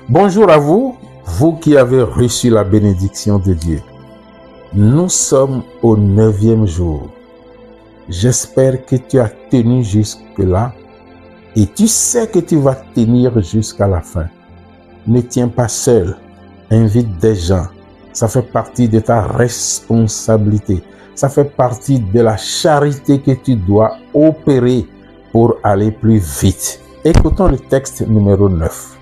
Bonjour à vous, vous qui avez reçu la bénédiction de Dieu. Nous sommes au 9e jour. J'espère que tu as tenu jusque-là et tu sais que tu vas tenir jusqu'à la fin. Ne tiens pas seul, invite des gens. Ça fait partie de ta responsabilité. Ça fait partie de la charité que tu dois opérer pour aller plus vite. Écoutons le texte numéro 9.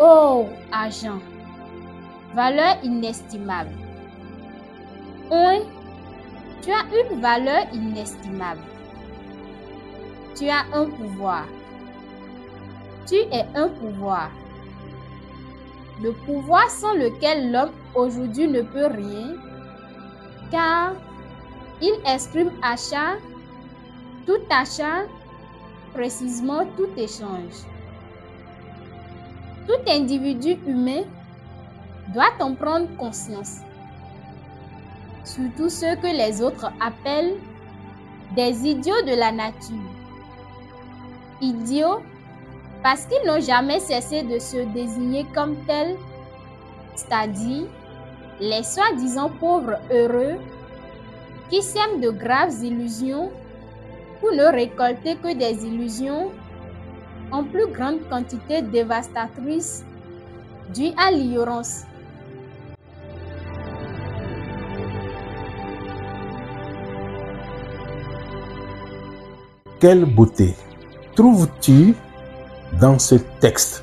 Oh, argent, valeur inestimable. Oui, tu as une valeur inestimable. Tu as un pouvoir. Tu es un pouvoir. Le pouvoir sans lequel l'homme aujourd'hui ne peut rien, car il exprime tout achat, précisément tout échange. Tout individu humain doit en prendre conscience, surtout ceux que les autres appellent des idiots de la nature. Idiots parce qu'ils n'ont jamais cessé de se désigner comme tels, c'est-à-dire les soi-disant pauvres heureux qui sèment de graves illusions pour ne récolter que des illusions en plus grande quantité dévastatrice due à l'ignorance. Quelle beauté trouves-tu dans ce texte,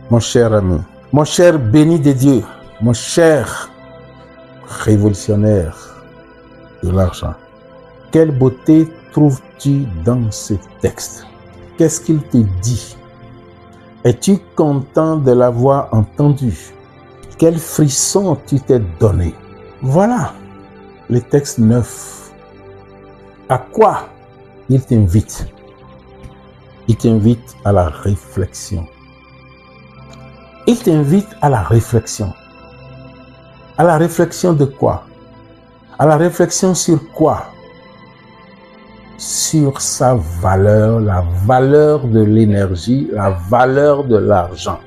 mon cher ami, mon cher béni de Dieu, mon cher révolutionnaire de l'argent? Quelle beauté trouves-tu dans ce texte? Qu'est-ce qu'il te dit? Es-tu content de l'avoir entendu? Quel frisson tu t'es donné? Voilà le texte 9. À quoi il t'invite? Il t'invite à la réflexion. Il t'invite à la réflexion. À la réflexion de quoi? À la réflexion sur quoi? Sur sa valeur, la valeur de l'énergie, la valeur de l'argent.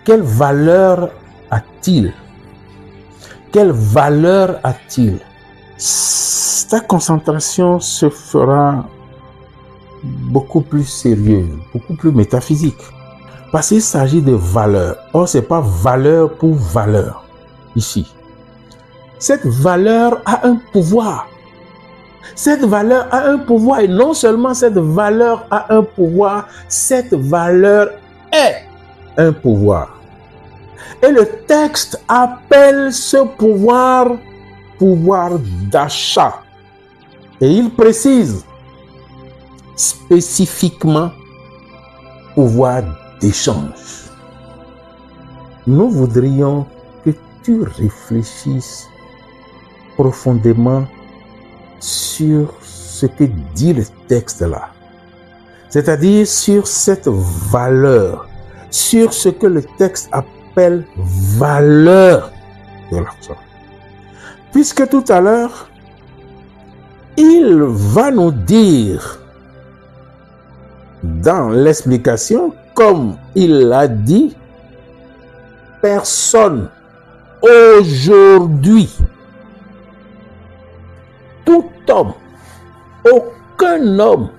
Quelle valeur a-t-il? Quelle valeur a-t-il? Ta concentration se fera beaucoup plus sérieuse, beaucoup plus métaphysique. Parce qu'il s'agit de valeur. Or, ce n'est pas valeur pour valeur ici. Cette valeur a un pouvoir. Cette valeur a un pouvoir et non seulement cette valeur a un pouvoir, cette valeur est un pouvoir. Et le texte appelle ce pouvoir d'achat. Et il précise spécifiquement pouvoir d'échange. Nous voudrions que tu réfléchisses profondément sur ce que dit le texte là, c'est-à-dire sur cette valeur, sur ce que le texte appelle valeur de l'argent. Puisque tout à l'heure, il va nous dire dans l'explication, comme il l'a dit, personne aujourd'hui, tout homme, aucun homme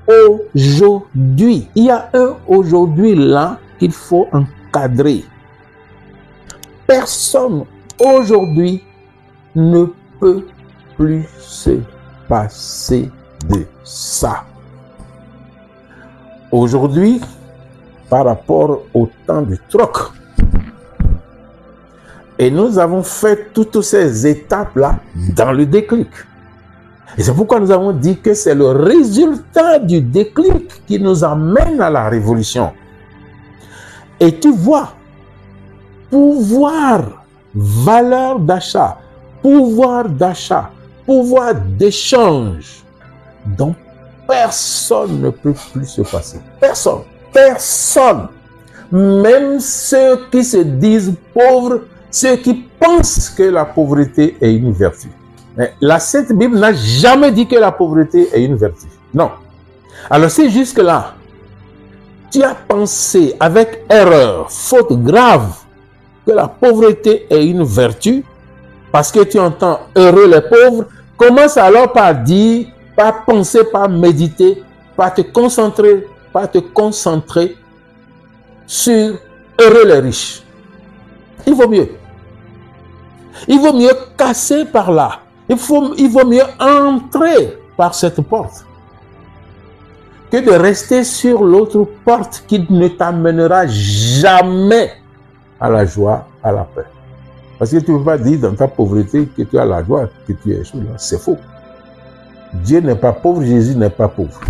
aujourd'hui. Il y a un aujourd'hui là qu'il faut encadrer. Personne aujourd'hui ne peut plus se passer de ça. Aujourd'hui, par rapport au temps du troc, et nous avons fait toutes ces étapes-là dans le déclic. Et c'est pourquoi nous avons dit que c'est le résultat du déclic qui nous amène à la révolution. Et tu vois, pouvoir, valeur d'achat, pouvoir d'échange, dont personne ne peut plus se passer. Personne. Même ceux qui se disent pauvres ceux qui pensent que la pauvreté est une vertu. Mais la Sainte Bible n'a jamais dit que la pauvreté est une vertu. Non. Alors si jusque-là, tu as pensé avec erreur, faute grave, que la pauvreté est une vertu, parce que tu entends heureux les pauvres, commence alors par dire, par penser, par méditer, par te concentrer sur heureux les riches. Il vaut mieux. Il vaut mieux casser par là. Il vaut mieux entrer par cette porte que de rester sur l'autre porte qui ne t'amènera jamais à la joie, à la paix. Parce que tu ne peux pas dire dans ta pauvreté que tu as la joie, que tu es échoué. C'est faux. Dieu n'est pas pauvre, Jésus n'est pas pauvre.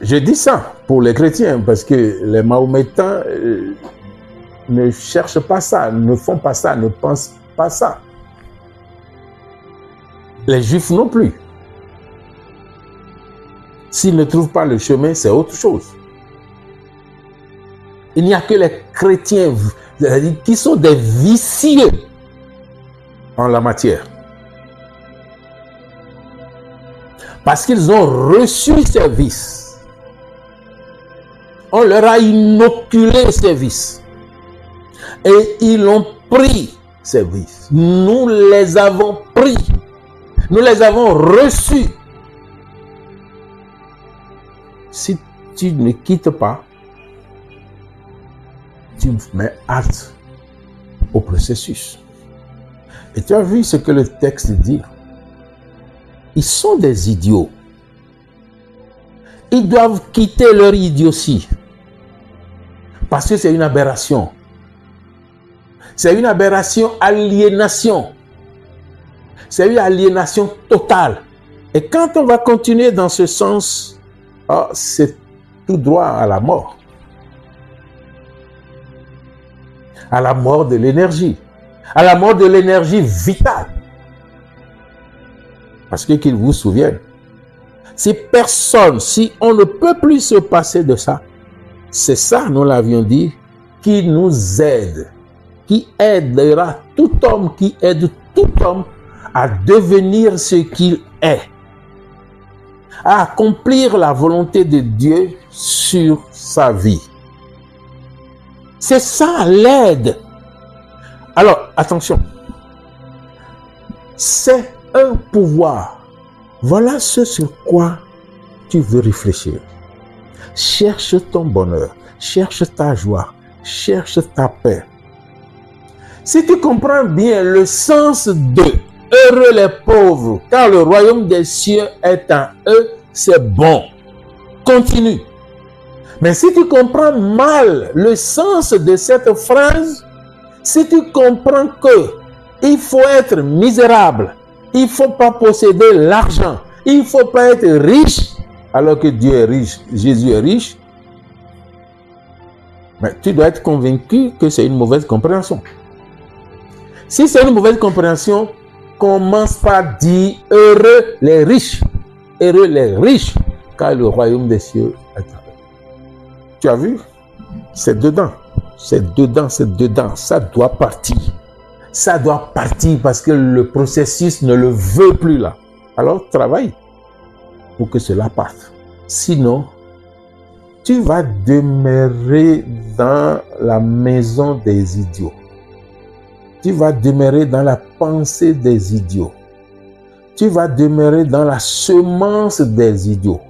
Je dis ça pour les chrétiens parce que les mahométans ne cherchent pas ça, ne font pas ça, ne pensent pas ça. Les juifs non plus. S'ils ne trouvent pas le chemin, c'est autre chose. Il n'y a que les chrétiens qui sont des vicieux en la matière. Parce qu'ils ont reçu ces vices. On leur a inoculé ces vices. Et ils ont pris ces vices. Nous les avons pris. Nous les avons reçus. Si tu ne quittes pas, tu mets halte au processus. Et tu as vu ce que le texte dit. Ils sont des idiots. Ils doivent quitter leur idiotie. Parce que c'est une aberration. C'est une aberration, aliénation. C'est une aliénation totale. Et quand on va continuer dans ce sens, c'est tout droit à la mort. À la mort de l'énergie. À la mort de l'énergie vitale. Parce que qu'ils vous souviennent, si on ne peut plus se passer de ça, c'est ça, nous l'avions dit, qui nous aide, qui aidera tout homme, qui aide tout homme à devenir ce qu'il est, à accomplir la volonté de Dieu sur sa vie. C'est ça l'aide. Alors, attention, c'est un pouvoir. Voilà ce sur quoi tu veux réfléchir. Cherche ton bonheur, cherche ta joie, cherche ta paix. Si tu comprends bien le sens de heureux les pauvres, car le royaume des cieux est en eux, c'est bon. Continue. Mais si tu comprends mal le sens de cette phrase, si tu comprends que il faut être misérable, il ne faut pas posséder l'argent, il ne faut pas être riche, alors que Dieu est riche, Jésus est riche, mais tu dois être convaincu que c'est une mauvaise compréhension. Si c'est une mauvaise compréhension, commence par dire heureux les riches, car le royaume des cieux est à eux. Tu as vu? C'est dedans, ça doit partir. Ça doit partir parce que le processus ne le veut plus là. Alors travaille pour que cela parte. Sinon, tu vas demeurer dans la maison des idiots. Tu vas demeurer dans la pensée des idiots. Tu vas demeurer dans la semence des idiots.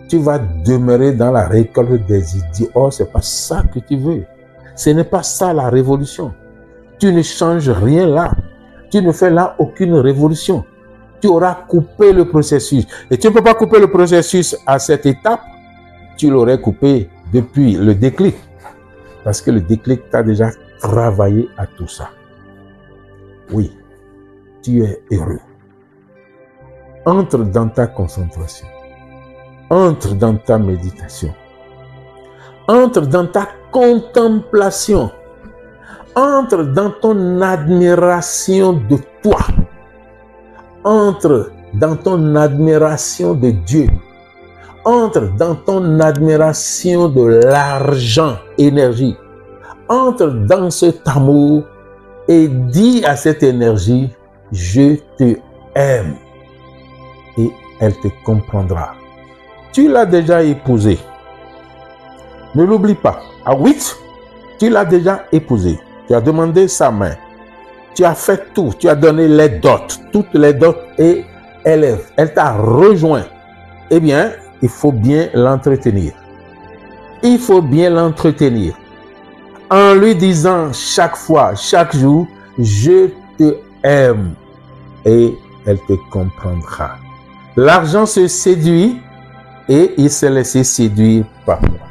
Tu vas demeurer dans la récolte des idiots. Oh, c'est pas ça que tu veux. Ce n'est pas ça la révolution. Tu ne changes rien là. Tu ne fais là aucune révolution. Tu auras coupé le processus. Et tu ne peux pas couper le processus à cette étape. Tu l'aurais coupé depuis le déclic. Parce que le déclic t'a déjà travaillé à tout ça. Oui, tu es heureux. Entre dans ta concentration. Entre dans ta méditation. Entre dans ta contemplation. Entre dans ton admiration de toi. Entre dans ton admiration de Dieu. Entre dans ton admiration de l'argent, énergie. Entre dans cet amour et dis à cette énergie, je te aime. Et elle te comprendra. Tu l'as déjà épousée. Ne l'oublie pas. À 8, tu l'as déjà épousée. Tu as demandé sa main. Tu as fait tout. Tu as donné les dots, toutes les dots, et elle t'a rejoint. Eh bien, il faut bien l'entretenir. Il faut bien l'entretenir. En lui disant chaque fois, chaque jour, je te aime. Et elle te comprendra. L'argent se séduit et il s'est laissé séduire par moi.